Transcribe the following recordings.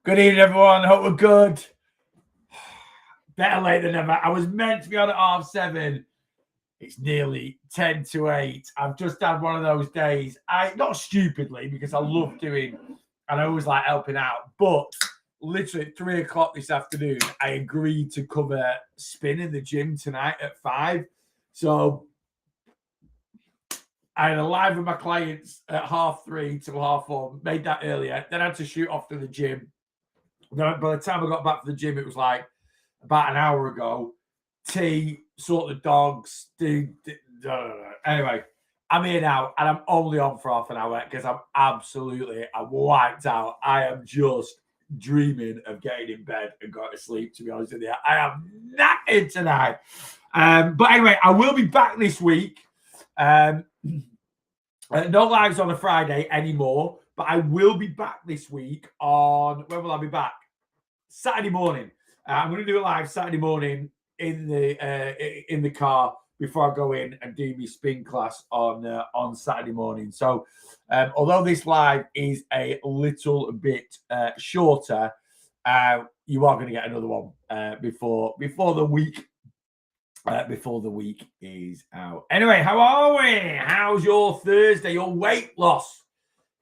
Good evening, everyone. Hope we're good. Better late than never. I was meant to be on at 7:30. It's nearly 10 to 8. I've just had one of those days. Not stupidly, because I love doing, and I always like helping out, but literally at 3 o'clock this afternoon, I agreed to cover spin in the gym tonight at 5. So I had a live with my clients at 3:30 till 4:30. Made that earlier. Then I had to shoot off to the gym. By the time I got back to the gym, it was like about an hour ago. Tea, sort the dogs, Anyway, I'm here now, and I'm only on for half an hour because I'm wiped out. I am just dreaming of getting in bed and going to sleep, to be honest with you. I am knackered tonight. But anyway, I will be back this week. No lives on a Friday anymore, but I will be back this week on, when will I be back? Saturday morning. I'm going to do a live Saturday morning in the car before I go in and do my spin class on Saturday morning. So although this live is a little bit shorter, you are going to get another one before the week is out. Anyway, how are we? How's your Thursday, your weight loss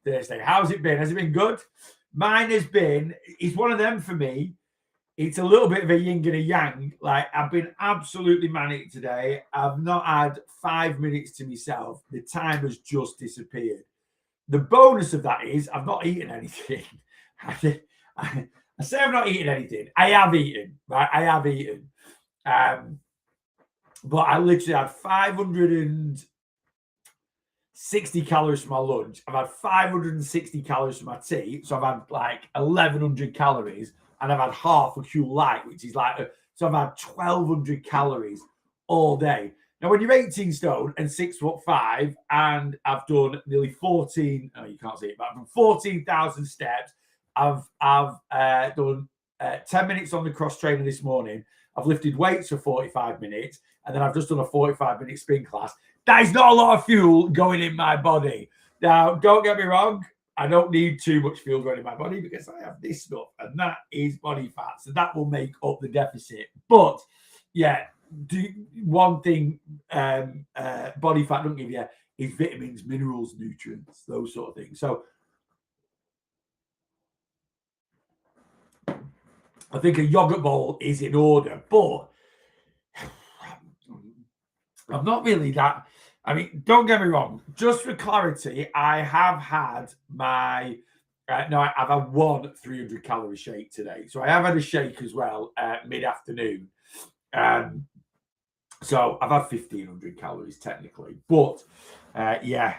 Thursday? How's it been? Has it been good? Mine has been, it's one of them for me. It's a little bit of a yin and a yang. Like, I've been absolutely manic today. I've not had 5 minutes to myself. The time has just disappeared. The bonus of that is I've not eaten anything. I say I've not eaten anything. I have eaten, right? I have eaten. But I literally had 560 calories for my lunch. I've had 560 calories for my tea. So I've had like 1,100 calories. And I've had half a Q Light, which is like, so I've had 1,200 calories all day. Now, when you're 18 stone and 6'5", and I've done nearly 14, oh, you can't see it, but I've done 14,000 steps. I've done 10 minutes on the cross trainer this morning. I've lifted weights for 45 minutes, and then I've just done a 45-minute spin class. That is not a lot of fuel going in my body. Now, don't get me wrong. I don't need too much fuel going in my body because I have this stuff, and that is body fat. So that will make up the deficit. But yeah, one thing body fat don't give you is vitamins, minerals, nutrients, those sort of things. So I think a yogurt bowl is in order, but I'm not really that. I mean, don't get me wrong. Just for clarity, I have had my I've had one 300-calorie shake today. So I have had a shake as well mid-afternoon. So I've had 1,500 calories technically, but yeah,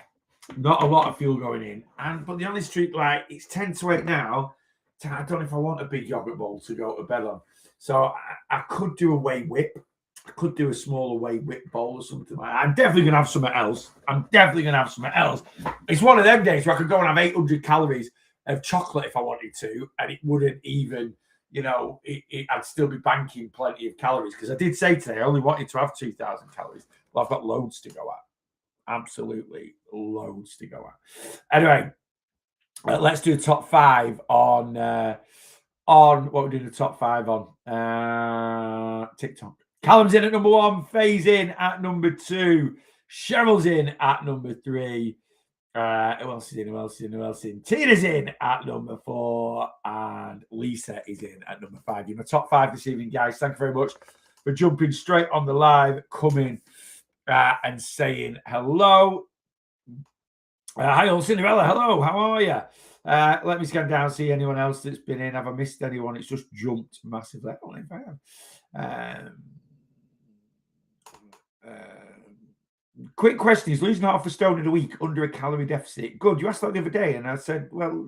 not a lot of fuel going in. But the honest truth, like, it's 10 to 8 now. I don't know if I want a big yogurt bowl to go to bed on. So I could do a whey whip. I could do a smaller whey whip bowl or something like that. I'm definitely going to have something else. It's one of them days where I could go and have 800 calories of chocolate if I wanted to, and it wouldn't even, I'd still be banking plenty of calories. Because I did say today I only wanted to have 2,000 calories. Well, I've got loads to go at. Absolutely loads to go at. Anyway, let's do a top 5 on what we're doing. The top 5 on TikTok. Callum's in at number 1, Faye's in at number 2, Cheryl's in at number 3. Who else is in? Tina's in at number 4, and Lisa is in at number 5. You're my top 5 this evening, guys. Thank you very much for jumping straight on the live, coming and saying hello. Hi, old Cinderella. Hello, how are you? Let me scan down, see anyone else that's been in. Have I missed anyone? It's just jumped massively. I don't know if I have. Quick question: is losing half a stone in a week under a calorie deficit good? You asked that the other day, and I said, well,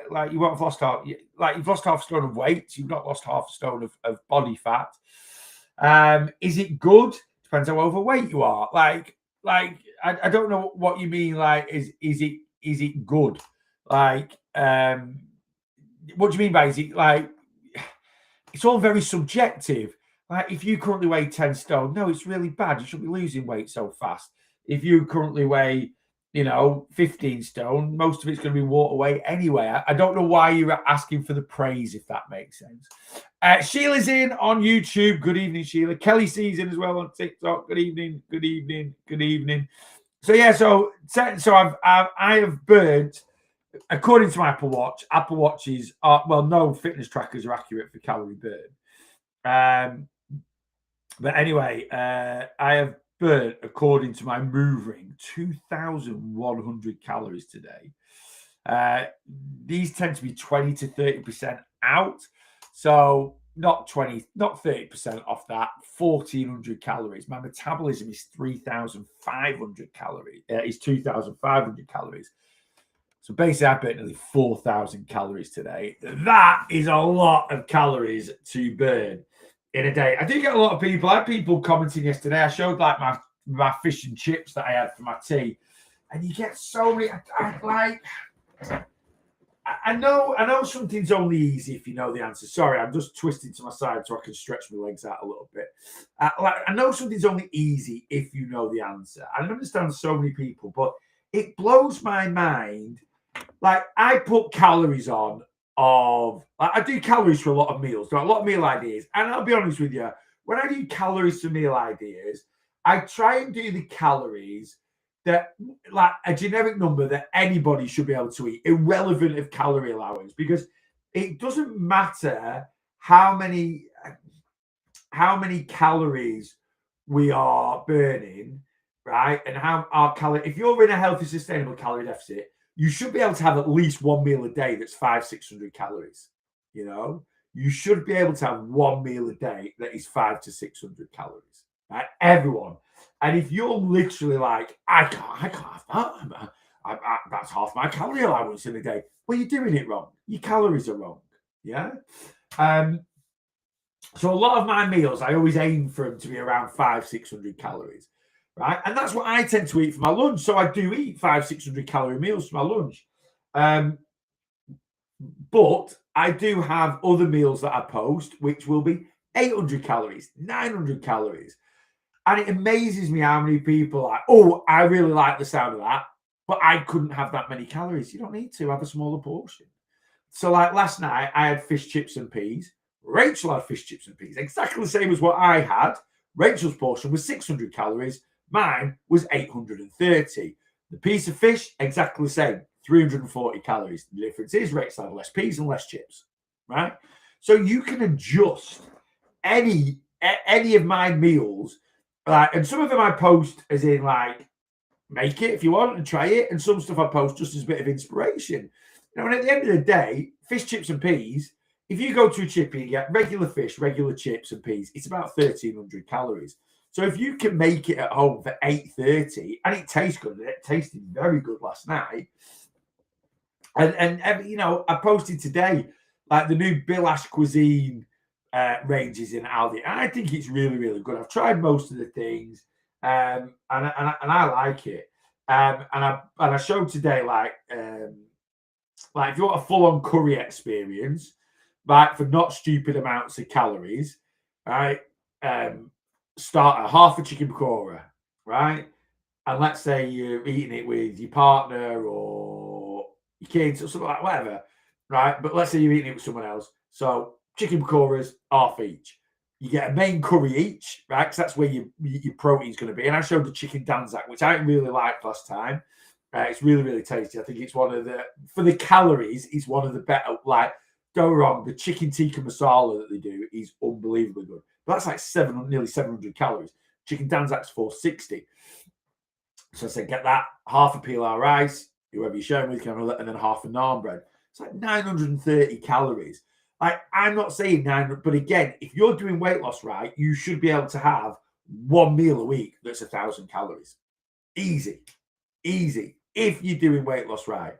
like, you won't have lost half. Like, you've lost half a stone of weight. You've not lost half a stone of body fat. Is it good? Depends how overweight you are. Like I don't know what you mean. Like, is it good? Like, what do you mean by, is it like? It's all very subjective. Like, if you currently weigh 10 stone, no, it's really bad. You shouldn't be losing weight so fast. If you currently weigh 15 stone, most of it's going to be water weight anyway. I don't know why you're asking for the praise, if that makes sense. Sheila's in on YouTube. Good evening, Sheila. Kelly sees in as well on TikTok. Good evening, good evening, good evening. So yeah, so I have burnt, according to my Apple Watch. Apple Watches are, well, no fitness trackers are accurate for calorie burn. But anyway, I have burnt, according to my Move Ring, 2,100 calories today. These tend to be 20 to 30% out. So not 30% off that, 1,400 calories. My metabolism is 3,500 calories. Is 2,500 calories. So basically, I burnt nearly 4,000 calories today. That is a lot of calories to burn in a day. I do get a lot of people. I had people commenting yesterday. I showed like my fish and chips that I had for my tea, and you get so many. I know something's only easy if you know the answer. Sorry, I'm just twisting to my side so I can stretch my legs out a little bit. I know something's only easy if you know the answer. I understand so many people, but it blows my mind. Like, I put calories on of, like, I do calories for a lot of meals, a lot of meal ideas. And I'll be honest with you, when I do calories for meal ideas, I try and do the calories that, like, a generic number that anybody should be able to eat, irrelevant of calorie allowance, because it doesn't matter how many calories we are burning, right? And how our calorie, if you're in a healthy, sustainable calorie deficit, you should be able to have at least one meal a day that's 500-600 calories. You should be able to have one meal a day that is 500 to 600 calories. Right? Everyone. And if you're literally like, I can't have that. That's half my calorie allowance in a day. Well, you're doing it wrong. Your calories are wrong. Yeah. So a lot of my meals, I always aim for them to be around 500-600 calories. Right. And that's what I tend to eat for my lunch. So I do eat 500-600 calorie meals for my lunch. But I do have other meals that I post, which will be 800 calories, 900 calories. And it amazes me how many people are like, oh, I really like the sound of that, but I couldn't have that many calories. You don't need to have a smaller portion. So like last night, I had fish, chips and peas. Rachel had fish, chips and peas, exactly the same as what I had. Rachel's portion was 600 calories. Mine was 830. The piece of fish, exactly the same, 340 calories. The difference is Rachel had less peas and less chips, right? So you can adjust any of my meals, and some of them I post as in like, make it if you want and try it, and some stuff I post just as a bit of inspiration. And at the end of the day, fish, chips and peas, if you go to a chippy and get regular fish, regular chips and peas, it's about 1,300 calories. So if you can make it at home for 830, and it tastes good, and it tasted very good last night. And I posted today like the new Bill Ash Cuisine ranges in Aldi. And I think it's really, really good. I've tried most of the things, and I like it. And I showed today like if you want a full-on curry experience, right, for not stupid amounts of calories, right? Start at half a chicken pakora, right? And let's say you're eating it with your partner or your kids or something like whatever, right? But let's say you're eating it with someone else. So chicken pakoras, half each. You get a main curry each, right? Because that's where your protein's going to be. And I showed the chicken danzak, which I really liked last time. It's really, really tasty. I think it's one of the, for the calories, it's one of the better, like, don't wrong, the chicken tikka masala that they do is unbelievably good. But that's like nearly 700 calories. Chicken danzak's 460. So I said, get that, half a pilau rice, whoever you're sharing with, and then half a naan bread. It's like 930 calories. Like, I'm not saying 900, but again, if you're doing weight loss right, you should be able to have one meal a week that's 1,000 calories. Easy. If you're doing weight loss right.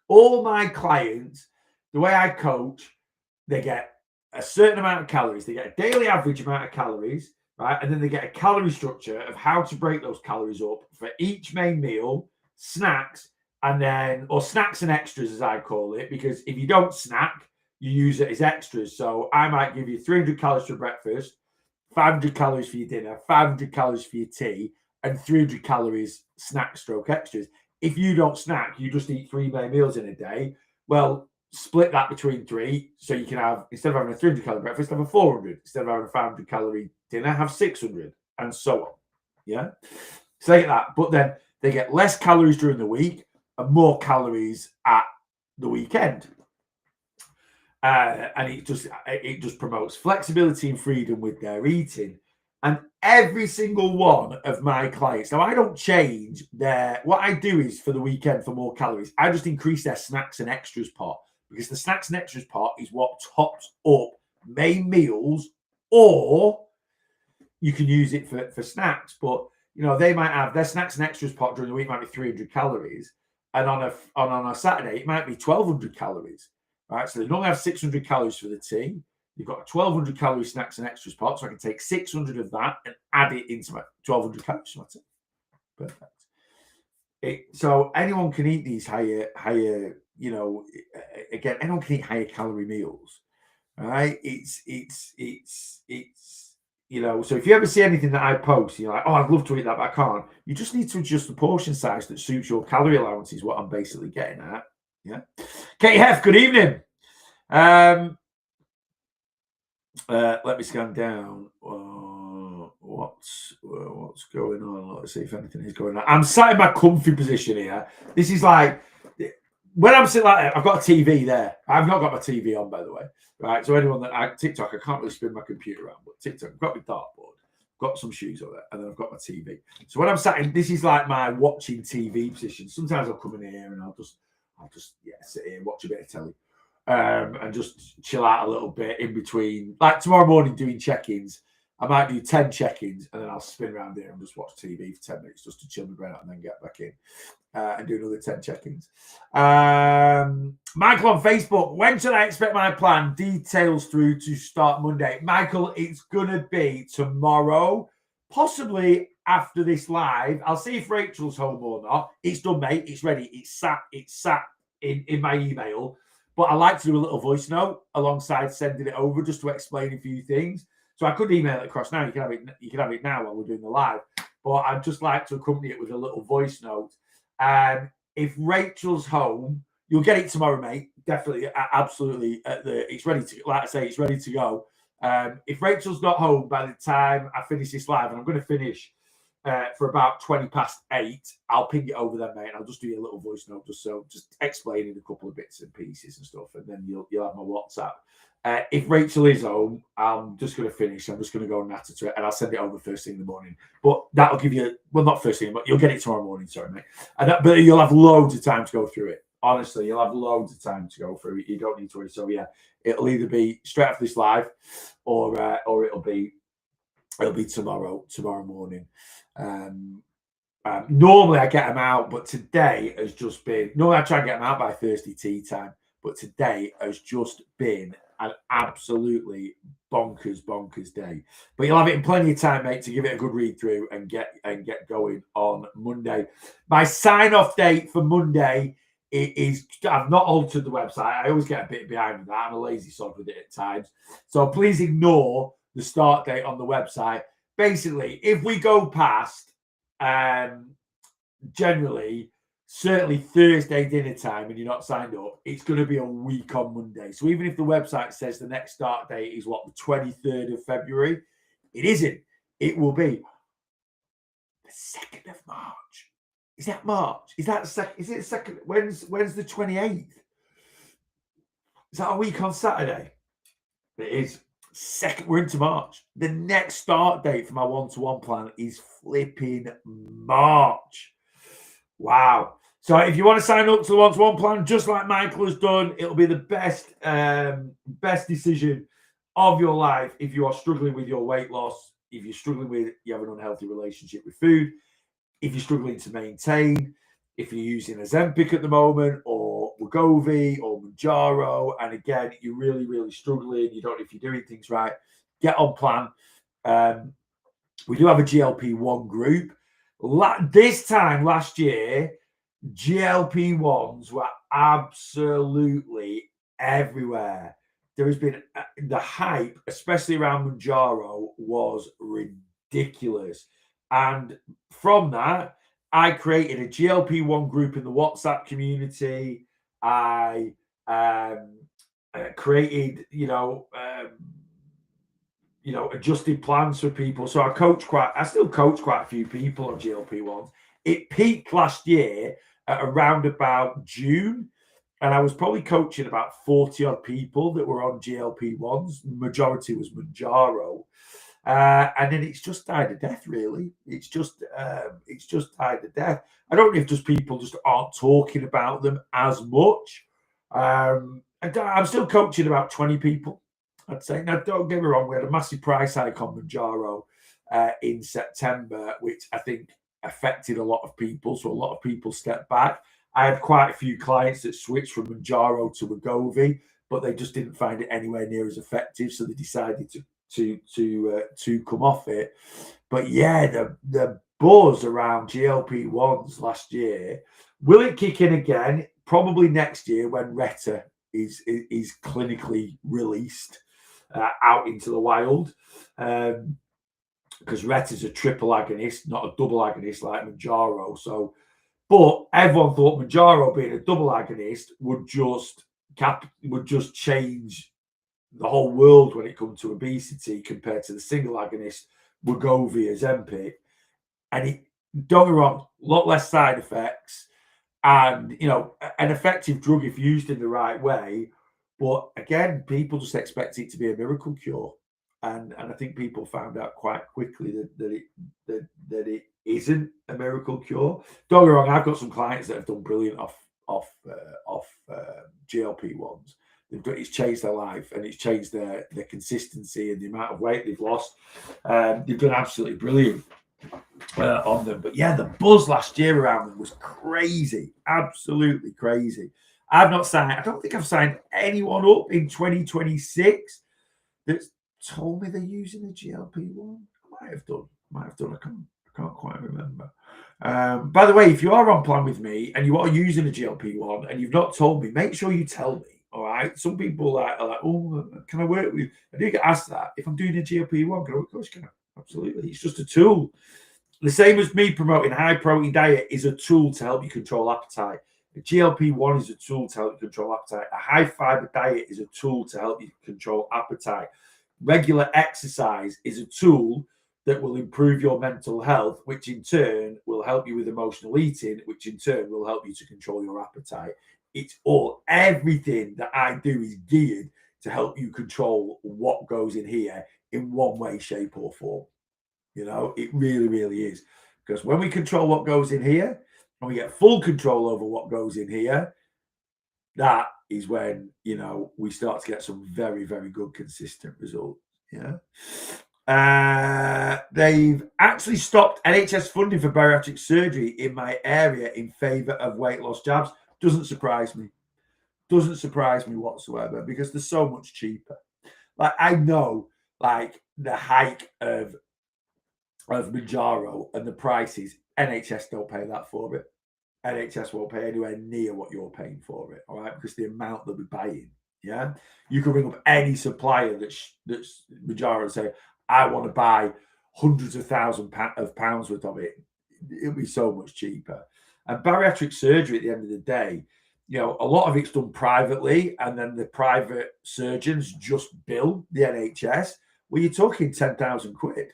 All my clients, the way I coach, they get a certain amount of calories. They get a daily average amount of calories, right? And then they get a calorie structure of how to break those calories up for each main meal, snacks, or snacks and extras, as I call it, because if you don't snack, you use it as extras. So I might give you 300 calories for breakfast, 500 calories for your dinner, 500 calories for your tea, and 300 calories snack stroke extras. if you don't snack, you just eat 3 main meals in a day. Well, split that between 3, so you can have, instead of having a 300 calorie breakfast, have a 400. Instead of having a 500 calorie dinner, have 600, and so on. Yeah, so they get that, but then they get less calories during the week and more calories at the weekend. And it just promotes flexibility and freedom with their eating. And every single one of my clients, now I don't change what I do is for the weekend for more calories, I just increase their snacks and extras pot, because the snacks and extras pot is what tops up main meals, or you can use it for snacks. But they might have their snacks and extras pot during the week might be 300 calories, and on a Saturday it might be 1,200 calories. Right, so they normally have 600 calories for the tea. You've got a 1,200 calorie snacks and extras pot, so I can take 600 of that and add it into my 1,200 calories for my tea. Perfect. So anyone can eat these higher, again, anyone can eat higher calorie meals, right? It's so if you ever see anything that I post, you're like, oh, I'd love to eat that, but I can't. You just need to adjust the portion size that suits your calorie allowance, is what I'm basically getting at. Yeah. Katie Heff, good evening. Let me scan down. What's going on? Let's see if anything is going on. I'm sat in my comfy position here. This is like, when I'm sitting like that, I've got a TV there. I've not got my TV on, by the way. Right. So anyone TikTok, I can't really spin my computer around, but TikTok, I've got my dartboard, got some shoes over there, and then I've got my TV. So when I'm sat in, this is like my watching TV position. Sometimes I'll come in here and I'll just sit here, watch a bit of telly, and just chill out a little bit in between. Like tomorrow morning doing check-ins, I might do 10 check-ins and then I'll spin around here and just watch TV for 10 minutes just to chill my brain out and then get back in and do another 10 check-ins. Michael on Facebook, when should I expect my plan? Details through to start Monday. Michael, it's going to be tomorrow, possibly after this live. I'll see if Rachel's home or not. It's done, mate. It's ready. It's sat in my email. But I like to do a little voice note alongside sending it over just to explain a few things. So I could email it across now. You can have it now while we're doing the live. But I'd just like to accompany it with a little voice note. If Rachel's home, you'll get it tomorrow, mate. Definitely, absolutely. It's ready to, like I say, it's ready to go. If Rachel's not home by the time I finish this live, and I'm going to finish for about 8:20, I'll ping it over then, mate. And I'll just do you a little voice note, just explaining a couple of bits and pieces and stuff, and then you'll have my WhatsApp. If Rachel is home, I'm just going to finish. I'm just going to go and natter to it, and I'll send it over first thing in the morning. But that'll give you, well, not first thing, but you'll get it tomorrow morning. Sorry, mate. But you'll have loads of time to go through it. Honestly, you'll have loads of time to go through it. You don't need to worry. So yeah, it'll either be straight after this live, or it'll be tomorrow morning. Normally I get them out, but today has just been. Normally I try and get them out by Thursday tea time, but today has just been an absolutely bonkers day. But you'll have it in plenty of time, mate, to give it a good read through and get going on Monday. My sign off date for Monday is, I've not altered the website. I always get a bit behind with that. I'm a lazy sod with it at times. So please ignore the start date on the website. Basically, if we go past generally, certainly Thursday dinner time and you're not signed up, it's going to be a week on Monday. So even if the website says the next start date is the 23rd of February, it isn't. It will be the 2nd of March. Is that March? Is that second? Is it second? When's the 28th? Is that a week on Saturday? It is. Second, we're into March. The next start date for my one-to-one plan is flipping March. Wow. So if you want to sign up to the one-to-one plan, just like Michael has done, it'll be the best decision of your life if you are struggling with your weight loss, if you're struggling with, you have an unhealthy relationship with food, if you're struggling to maintain, if you're using Ozempic at the moment, or Wegovy, or Mounjaro, and again, you're really struggling, you don't know if you're doing things right, get on plan. We do have a GLP-1 group. This time last year, GLP-1s were absolutely everywhere. There has been the hype, especially around Mounjaro, was ridiculous. And from that, I created a GLP-1 group in the WhatsApp community. I created, adjusted plans for people. So I still coach quite a few people on GLP-1s. It peaked last year at around about June, and I was probably coaching about 40 odd people that were on GLP-1s. The majority was Mounjaro. And then it's just died a death, really. It's just died a death. I don't know if just people just aren't talking about them as much. I'm still coaching about 20 people, I'd say. Now, don't get me wrong, we had a massive price hike on Mounjaro in September, which I think affected a lot of people. So a lot of people stepped back. I had quite a few clients that switched from Mounjaro to Wegovy, but they just didn't find it anywhere near as effective, so they decided to come off it. But yeah, the buzz around GLP-1s last year, will it kick in again? Probably next year when Retta is clinically released out into the wild, because Retta is a triple agonist, not a double agonist like Mounjaro. So, but everyone thought Mounjaro being a double agonist would just change the whole world when it comes to obesity compared to the single agonist Wegovy, Ozempic. And don't get me wrong, a lot less side effects, and an effective drug if used in the right way. But again, people just expect it to be a miracle cure, and I think people found out quite quickly that it isn't a miracle cure. Don't get me wrong, I've got some clients that have done brilliant off GLP-1s. It's changed their life, and it's changed their consistency and the amount of weight they've lost. They've done absolutely brilliant on them. But yeah, the buzz last year around them was crazy, absolutely crazy. I don't think I've signed anyone up in 2026 that's told me they're using a GLP-1. I might have done. I can't quite remember. By the way, if you are on plan with me and you are using a GLP-1 and you've not told me, make sure you tell me. All right. Some people are like, oh, can I work with? I do get asked that. If I'm doing a GLP-1, can I? Of course, can I? Absolutely. It's just a tool. The same as me promoting a high protein diet is a tool to help you control appetite. A GLP-1 is a tool to help you control appetite. A high fiber diet is a tool to help you control appetite. Regular exercise is a tool that will improve your mental health, which in turn will help you with emotional eating, which in turn will help you to control your appetite. Everything that I do is geared to help you control what goes in here in one way, shape, or form. It really, really is. Because when we control what goes in here and we get full control over what goes in here, that is when, we start to get some very, very good, consistent results. Yeah. They've actually stopped NHS funding for bariatric surgery in my area in favor of weight loss jabs. Doesn't surprise me. Doesn't surprise me whatsoever, because they're so much cheaper. Like, I know, like, the hike of Mounjaro and the prices, NHS don't pay that for it. NHS won't pay anywhere near what you're paying for it, all right? Because the amount they'll be buying, yeah? You can ring up any supplier that's Mounjaro and say, I want to buy hundreds of thousands of pounds worth of it. It'll be so much cheaper. And bariatric surgery, at the end of the day, a lot of it's done privately, and then the private surgeons just bill the NHS. Well, you're talking 10,000 quid.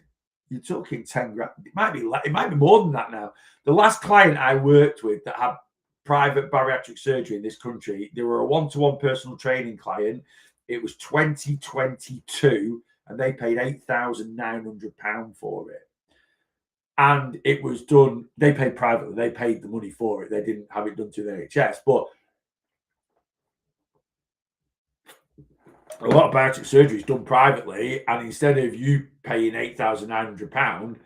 You're talking 10 grand. It might be more than that now. The last client I worked with that had private bariatric surgery in this country, they were a one-to-one personal training client. It was 2022, and they paid £8,900 for it. And it was done, they paid privately, they paid the money for it. They didn't have it done through the NHS. But a lot of bariatric surgery is done privately, and instead of you paying £8,900,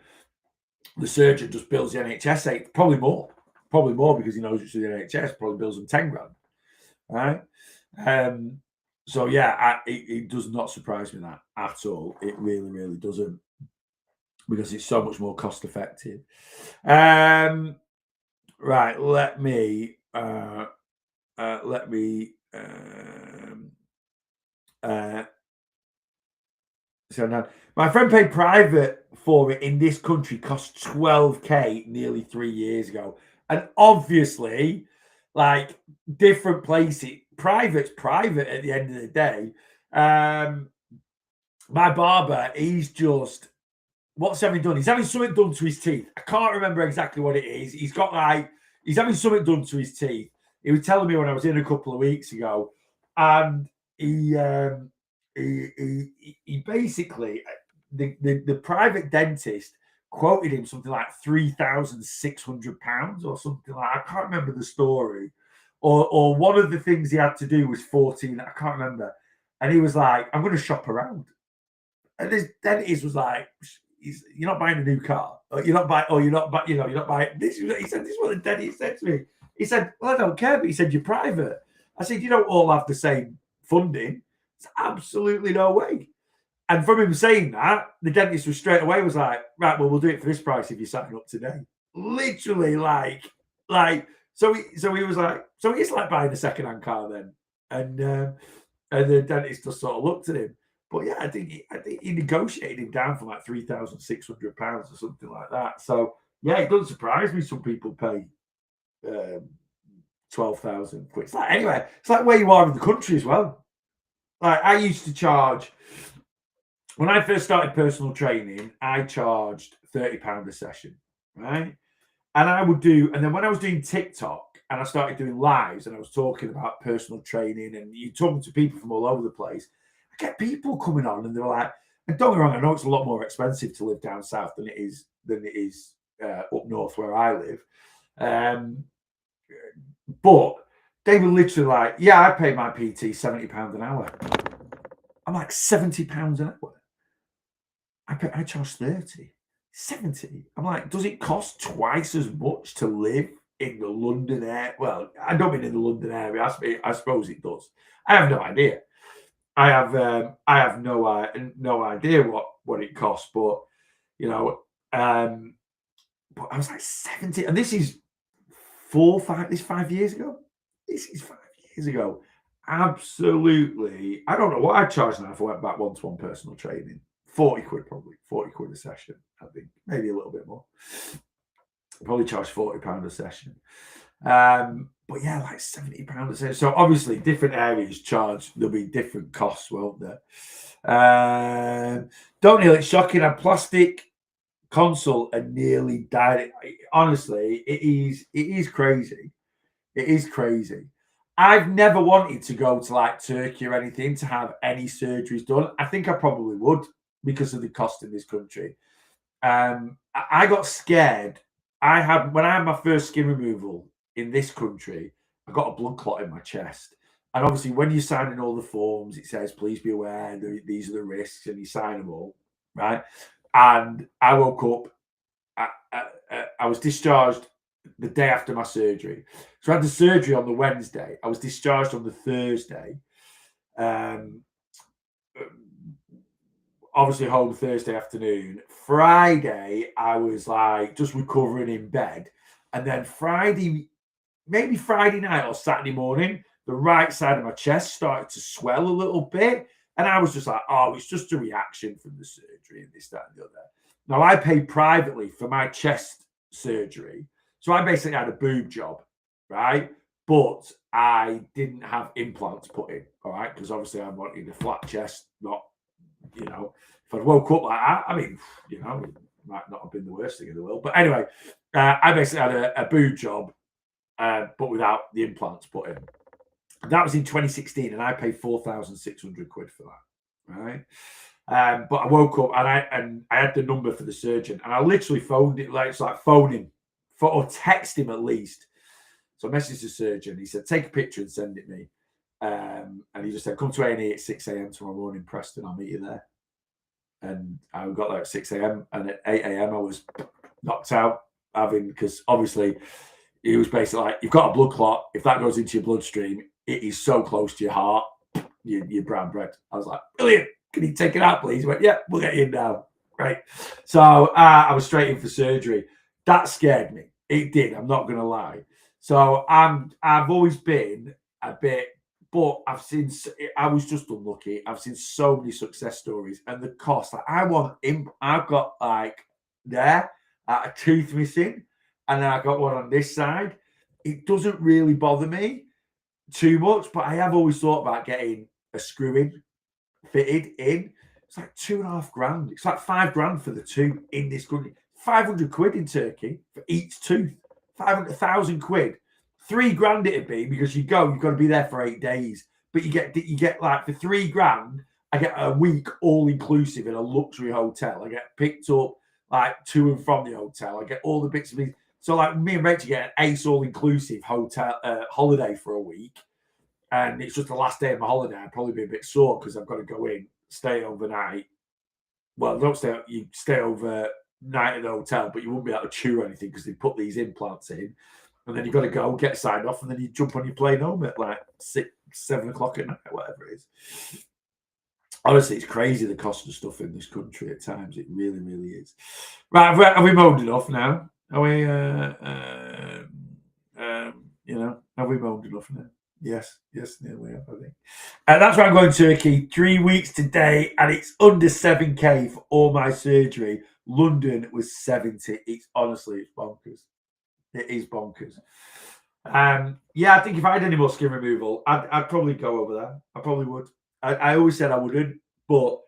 the surgeon just bills the NHS probably more because he knows it's the NHS, probably bills them 10 grand, right? So yeah, it does not surprise me that at all. It really, really doesn't, because it's so much more cost effective. Right, let me so now, my friend paid private for it in this country cost 12k nearly 3 years ago. And obviously, like different places, private's private at the end of the day. My barber, he's just, what's having done? He's having something done to his teeth. I can't remember exactly what it is. He's having something done to his teeth. He was telling me when I was in a couple of weeks ago, and he basically, the private dentist quoted him something like £3,600 or something like that. I can't remember the story. Or one of the things he had to do was 14. I can't remember. And he was like, I'm going to shop around. And this dentist was like, you're not buying a new car. You're not buying this. He said, this is what the dentist said to me. He said, well, I don't care, but he said, you're private. I said, you don't all have the same funding. It's absolutely no way. And from him saying that, the dentist was straight away was like, right, well, we'll do it for this price if you sign up today. Literally, like, so he was like, so it's like buying a second-hand car then. And the dentist just sort of looked at him. But yeah, I think he negotiated him down from like £3,600 or something like that. So yeah, it doesn't surprise me some people pay 12,000 quid. Anyway, it's like where you are in the country as well. Like I used to charge, when I first started personal training, I charged £30 a session, right? And and then when I was doing TikTok and I started doing lives and I was talking about personal training and you're talking to people from all over the place, I get people coming on and they're like, and don't get me wrong, I know it's a lot more expensive to live down south than it is up north where I live. But they were literally like, yeah, I pay my PT £70 an hour. I'm like, £70 an hour? I charge 30, 70. I'm like, does it cost twice as much to live in the London area? Well, I don't mean in the London area. I suppose it does. I have no idea. I have no idea what it costs, but you know, but I was like 70, and this is 5 years ago. This is 5 years ago. Absolutely, I don't know what I charge now if I went back one-to-one personal training. 40 quid probably, 40 quid a session. I think maybe a little bit more. Probably charge £40 a session. But yeah, like £70 a session. So obviously different areas charge, there'll be different costs, won't there? Don't Neil, it's shocking. A plastic console and nearly died. Honestly, it is crazy. It is crazy. I've never wanted to go to like Turkey or anything to have any surgeries done. I think I probably would because of the cost in this country. I got scared. When I had my first skin removal in this country, I got a blood clot in my chest. And obviously, when you're signing all the forms, it says, please be aware, these are the risks, and you sign them all, right? And I woke up, I was discharged the day after my surgery. So I had the surgery on the Wednesday. I was discharged on the Thursday. Obviously home Thursday afternoon. Friday, I was like just recovering in bed. And then maybe Friday night or Saturday morning, the right side of my chest started to swell a little bit. And I was just like, oh, it's just a reaction from the surgery and this, that, and the other. Now, I paid privately for my chest surgery. So I basically had a boob job, right? But I didn't have implants put in, all right? Because obviously I wanted a flat chest, not, if I'd woke up like that, I mean, it might not have been the worst thing in the world. But anyway, I basically had a boob job, but without the implants put in. That was in 2016, and I paid 4,600 quid for that, right? But I woke up and I had the number for the surgeon, and I literally phoned it, like it's like phoning or text him at least. So I messaged the surgeon. He said, take a picture and send it me. And he just said, come to A&E at 6 a.m. tomorrow morning, Preston. I'll meet you there. And I got there at 6 a.m. and at 8 a.m. I was knocked out, because obviously he was basically like, you've got a blood clot. If that goes into your bloodstream, it is so close to your heart, you're brown bread. I was like, brilliant. Can you take it out, please? He went, yeah, we'll get you in now. Right. So I was straight in for surgery. That scared me. It did. I'm not going to lie. So I've always been a bit But I was just unlucky. I've seen so many success stories, and the cost. Like I've got like a tooth missing, and then I got one on this side. It doesn't really bother me too much, but I have always thought about getting a screw in fitted in. It's like £2,500. It's like £5,000 for the two in this country. 500 quid in Turkey for each tooth. 500,000 quid. £3,000 it'd be, because you've got to be there for 8 days. But you get like for £3,000, I get a week all inclusive in a luxury hotel. I get picked up like to and from the hotel. I get all the bits and pieces. So like me and Rachel get an ace all inclusive hotel holiday for a week. And it's just the last day of my holiday. I'd probably be a bit sore because I've got to go in, stay overnight. Well, don't stay. You stay overnight at the hotel, but you won't be able to chew or anything because they put these implants in. And then you've got to go get signed off, and then you jump on your plane home at like 6, 7 o'clock at night, whatever it is. Honestly, it's crazy the cost of stuff in this country at times. It really, really is. Right, have we moaned enough now? Are we? Have we moaned enough now? Yes, nearly we have, I think. That's why I'm going to Turkey. 3 weeks today, and it's under 7k for all my surgery. London was 70. It's bonkers. It is bonkers. I think if I had any more skin removal, I'd probably go over there. I probably would. I always said I wouldn't, but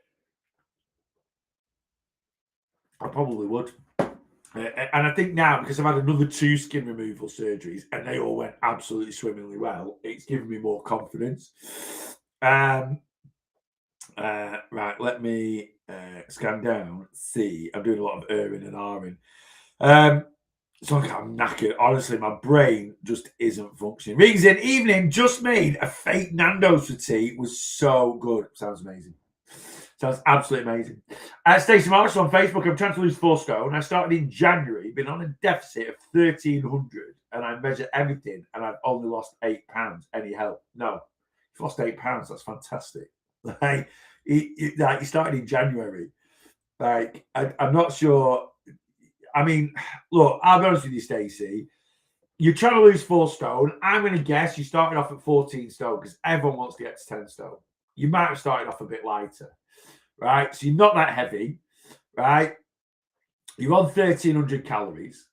I probably would. And I think now, because I've had another 2 skin removal surgeries and they all went absolutely swimmingly well, it's given me more confidence. Right, let me scan down, see. I'm doing a lot of erring and ahhing. So I'm knackered. Honestly, my brain just isn't functioning. Rings in, evening, just made a fake Nando's for tea. Was so good. Sounds amazing. Sounds absolutely amazing. Stacey Marshall on Facebook. I'm trying to lose 4 stone. I started in January, been on a deficit of 1,300, and I measured everything, and I've only lost £8. Any help? No. You've lost £8. That's fantastic. Like, you started in January. Like, I'm not sure. I mean, look, I'll be honest with you, Stacey. You're trying to lose 4 stone. I'm going to guess you started off at 14 stone because everyone wants to get to 10 stone. You might have started off a bit lighter, right? So you're not that heavy, right? You're on 1,300 calories,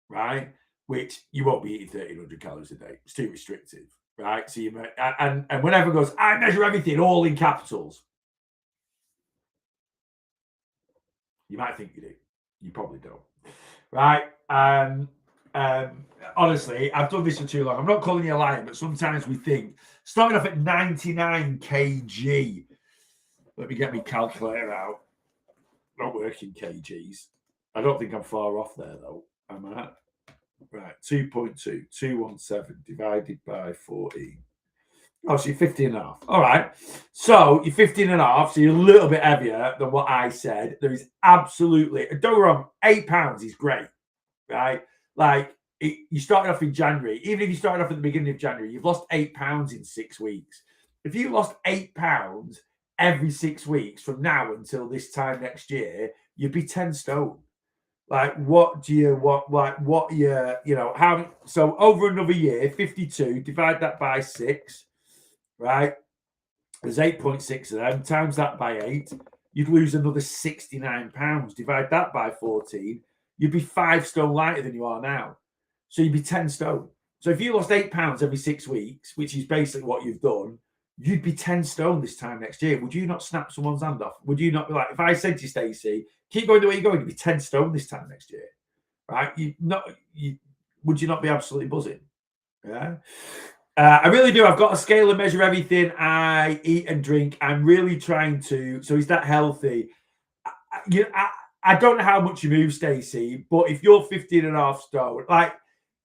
right? Which you won't be eating 1,300 calories a day. It's too restrictive, right? So and when everyone goes, I measure everything all in capitals. You might think you do. You probably don't. Right. Honestly, I've done this for too long. I'm not calling you a liar, but sometimes we think, starting off at 99 kg. Let me get my calculator out. Not working kgs. I don't think I'm far off there, though. Am I? Right. 2.2, 217 divided by 14. Oh, so you're 15 and a half. All right. So you're 15 and a half. So you're a little bit heavier than what I said. There is absolutely, don't get me wrong, £8 is great, right? Like, you started off in January. Even if you started off at the beginning of January, you've lost £8 in 6 weeks. If you lost £8 every 6 weeks from now until this time next year, you'd be 10 stone. Like, what do you want? Like, what how? So over another year, 52, divide that by 6. Right, there's 8.6 of them. Times that by 8, you'd lose another £69. Divide that by 14, you'd be 5 stone lighter than you are now. So you'd be 10 stone. So if you lost £8 every 6 weeks, which is basically what you've done, you'd be 10 stone this time next year. Would you not snap someone's hand off? Would you not be like, if I said to you, Stacey, keep going the way you're going, you'd be 10 stone this time next year, right? Would you not be absolutely buzzing? Yeah. I really do. I've got a scale to measure everything I eat and drink. I'm really trying to. So is that healthy? I don't know how much you move, Stacey, but if you're 15 and a half stone, like,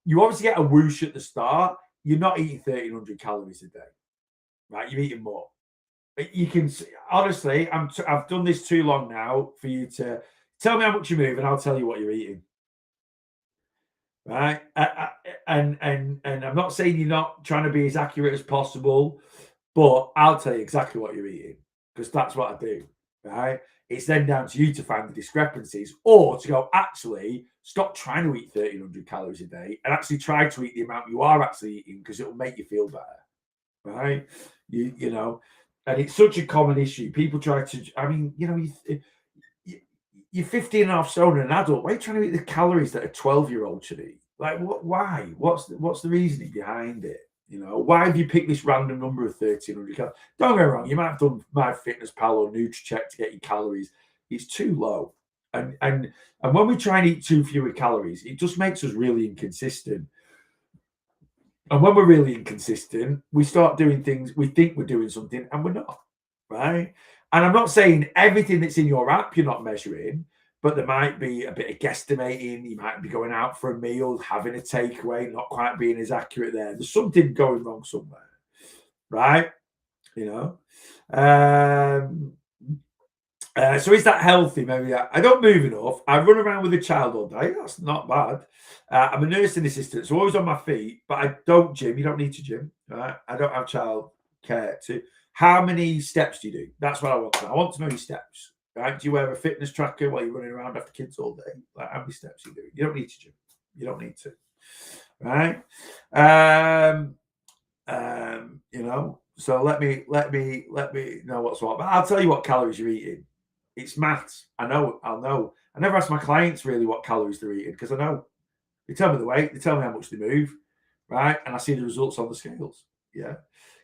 you obviously get a whoosh at the start. You're not eating 1,300 calories a day, right? You're eating more. You can, honestly, I've done this too long now for you to tell me how much you move, and I'll tell you what you're eating. Right, and I'm not saying you're not trying to be as accurate as possible, but I'll tell you exactly what you're eating because that's what I do. Right, it's then down to you to find the discrepancies, or to go, actually stop trying to eat 1,300 calories a day and actually try to eat the amount you are actually eating because it will make you feel better. right? You know, and it's such a common issue. People try to, I mean, you know, you're 15 and a half stone and an adult. Why are you trying to eat the calories that a 12-year-old should eat? Like, what? Why? What's the reasoning behind it? You know, why have you picked this random number of 1,300 calories? Don't get me wrong, you might have done MyFitnessPal or NutriCheck to get your calories. It's too low. And when we try and eat too fewer calories, it just makes us really inconsistent. And when we're really inconsistent, we start doing things, we think we're doing something and we're not, right? And I'm not saying everything that's in your app you're not measuring, but there might be a bit of guesstimating. You might be going out for a meal, having a takeaway, not quite being as accurate there. There's something going wrong somewhere, right? You know? So is that healthy? Maybe I don't move enough. I run around with a child all day. That's not bad. I'm a nursing assistant, so always on my feet, but I don't gym. You don't need to gym, right? I don't have child care to. How many steps do you do? That's what I want to know. I want to know your steps, right? Do you wear a fitness tracker while you're running around after kids all day? Like, how many steps you do? You don't need to gym. You don't need to, right? You know. So let me know what's what. But I'll tell you what calories you're eating. It's maths. I'll know. I never ask my clients really what calories they're eating because I know. They tell me the weight, they tell me how much they move, right? And I see the results on the scales. Yeah.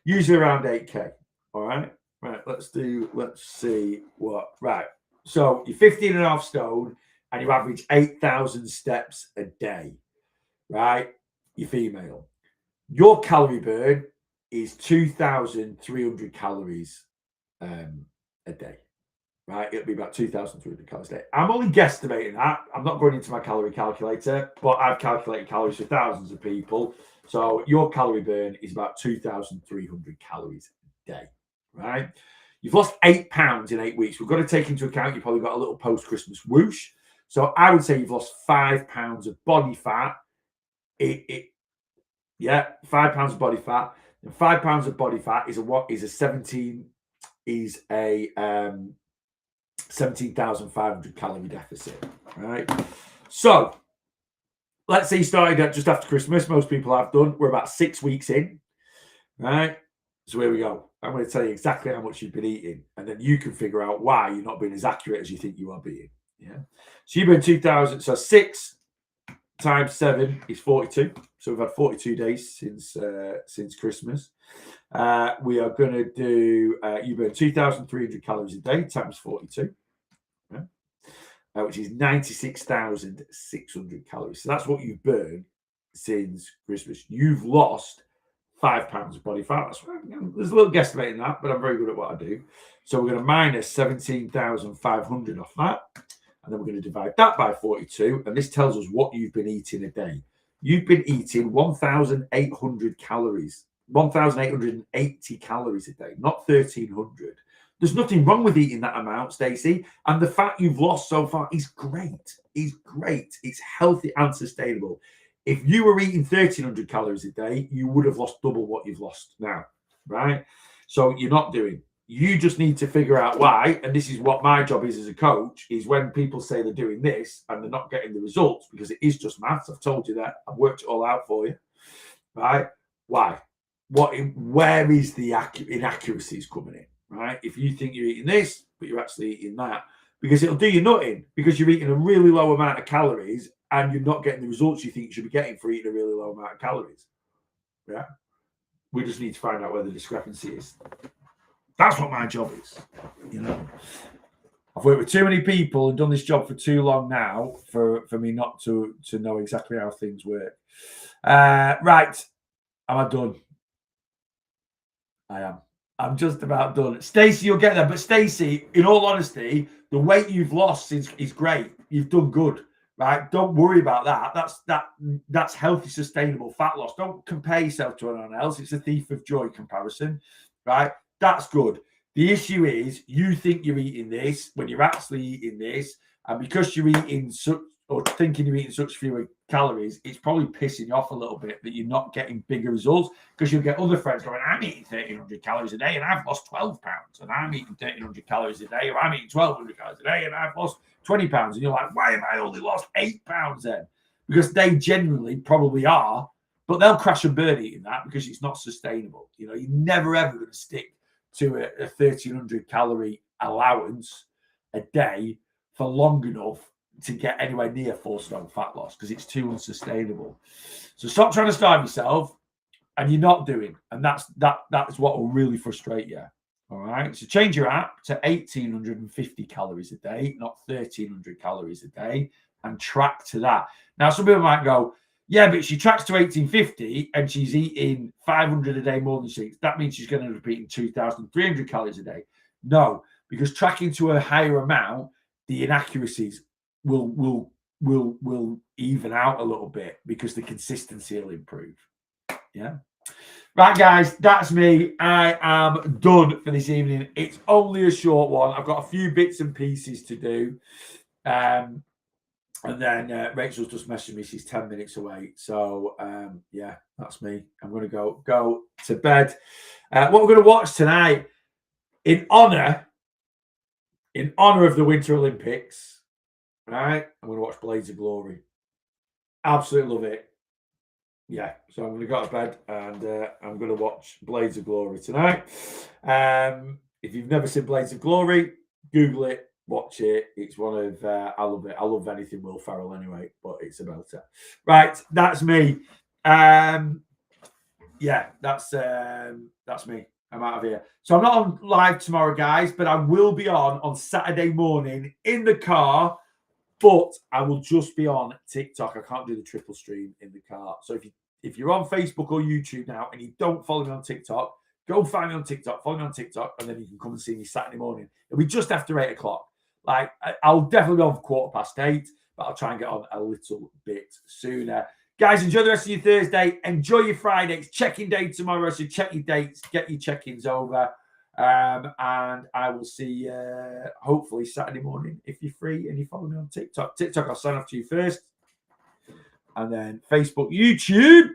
Usually around 8K. All right. Right. Let's see what. Right. So you're 15 and a half stone and you average 8,000 steps a day. Right? You're female. Your calorie burn is 2,300 calories a day. Right, it'll be about 2,300 calories a day. I'm only guesstimating that. I'm not going into my calorie calculator, but I've calculated calories for thousands of people. So your calorie burn is about 2,300 calories a day, right? You've lost 8 pounds in 8 weeks. We've got to take into account you've probably got a little post-Christmas whoosh. So I would say you've lost 5 pounds of body fat. 5 pounds of body fat. And 5 pounds of body fat is a 17,500 calorie deficit, right? So let's say you started just after Christmas. Most people have done. We're about 6 weeks in, right? So here we go. I'm going to tell you exactly how much you've been eating, and then you can figure out why you're not being as accurate as you think you are being. Yeah. So you've been 2,000. So 6 times 7 is 42. So we've had 42 days since Christmas. We are going to do, you burn 2,300 calories a day times 42, which is 96,600 calories. So that's what you've burned since Christmas. You've lost 5 pounds of body fat. There's a little guesstimate in that, but I'm very good at what I do. So we're going to minus 17,500 off that. And then we're going to divide that by 42. And this tells us what you've been eating a day. You've been eating 1,800 calories. 1,880 calories a day, not 1,300. There's nothing wrong with eating that amount, Stacey. And the fat you've lost so far is great. It's great. It's healthy and sustainable. If you were eating 1,300 calories a day, you would have lost double what you've lost now, right? So you're not doing. You just need to figure out why. And this is what my job is as a coach, is when people say they're doing this and they're not getting the results, because it is just maths. I've told you that. I've worked it all out for you, right? Why? Where is the inaccuracies coming in, right? If you think you're eating this, but you're actually eating that, because it'll do you nothing, because you're eating a really low amount of calories and you're not getting the results you think you should be getting for eating a really low amount of calories. Yeah. We just need to find out where the discrepancy is. That's what my job is. You know, I've worked with too many people and done this job for too long now for me not to know exactly how things work. Right. Am I done? I am. I'm just about done. Stacey, you'll get there. But Stacey, in all honesty, the weight you've lost is great. You've done good, right? Don't worry about that. That's healthy, sustainable fat loss. Don't compare yourself to anyone else. It's a thief of joy comparison, right? That's good. The issue is you think you're eating this when you're actually eating this, and because you're eating such, or thinking you're eating such fewer calories, it's probably pissing you off a little bit that you're not getting bigger results, because you'll get other friends going, I'm eating 1,300 calories a day and I've lost 12 pounds, and I'm eating 1,300 calories a day, or I'm eating 1,200 calories a day and I've lost 20 pounds. And you're like, why have I only lost 8 pounds then? Because they genuinely probably are but they'll crash and burn eating that because it's not sustainable. You know, you're never ever going to stick to a 1,300 calorie allowance a day for long enough to get anywhere near 4 stone fat loss because it's too unsustainable. So stop trying to starve yourself, and you're not doing, and that's what will really frustrate you. All right, so change your app to 1,850 calories a day, not 1,300 calories a day, and track to that. Now, some people might go, yeah, but she tracks to 1,850 and she's eating 500 a day more than she eats. That means she's going to be eating 2,300 calories a day. No, because tracking to a higher amount, the inaccuracies will even out a little bit because the consistency will improve. Yeah. Right, guys, that's me. I am done for this evening. It's only a short one. I've got a few bits and pieces to do. And then Rachel's just messaged me. She's 10 minutes away. So, yeah, that's me. I'm going to go to bed. What we're going to watch tonight, in honor of the Winter Olympics, right? I'm going to watch Blades of Glory. Absolutely love it. Yeah, so I'm going to go to bed and I'm going to watch Blades of Glory tonight. If you've never seen Blades of Glory, Google it, watch it. It's one of I love it. I love anything Will Ferrell anyway, but it's about it. Right, that's me. Yeah, that's me. I'm out of here. So I'm not on live tomorrow, guys, but I will be on Saturday morning in the car. But I will just be on TikTok. I can't do the triple stream in the car. So if you're on Facebook or YouTube now and you don't follow me on TikTok, go find me on TikTok, follow me on TikTok, and then you can come and see me Saturday morning. It'll be just after 8 o'clock. Like, I'll definitely be on for 8:15, but I'll try and get on a little bit sooner. Guys, enjoy the rest of your Thursday. Enjoy your Friday. It's check-in day tomorrow, so check your dates, get your check-ins over. And I will see you hopefully Saturday morning if you're free and you follow me on TikTok. TikTok, I'll sign off to you first. And then Facebook, YouTube.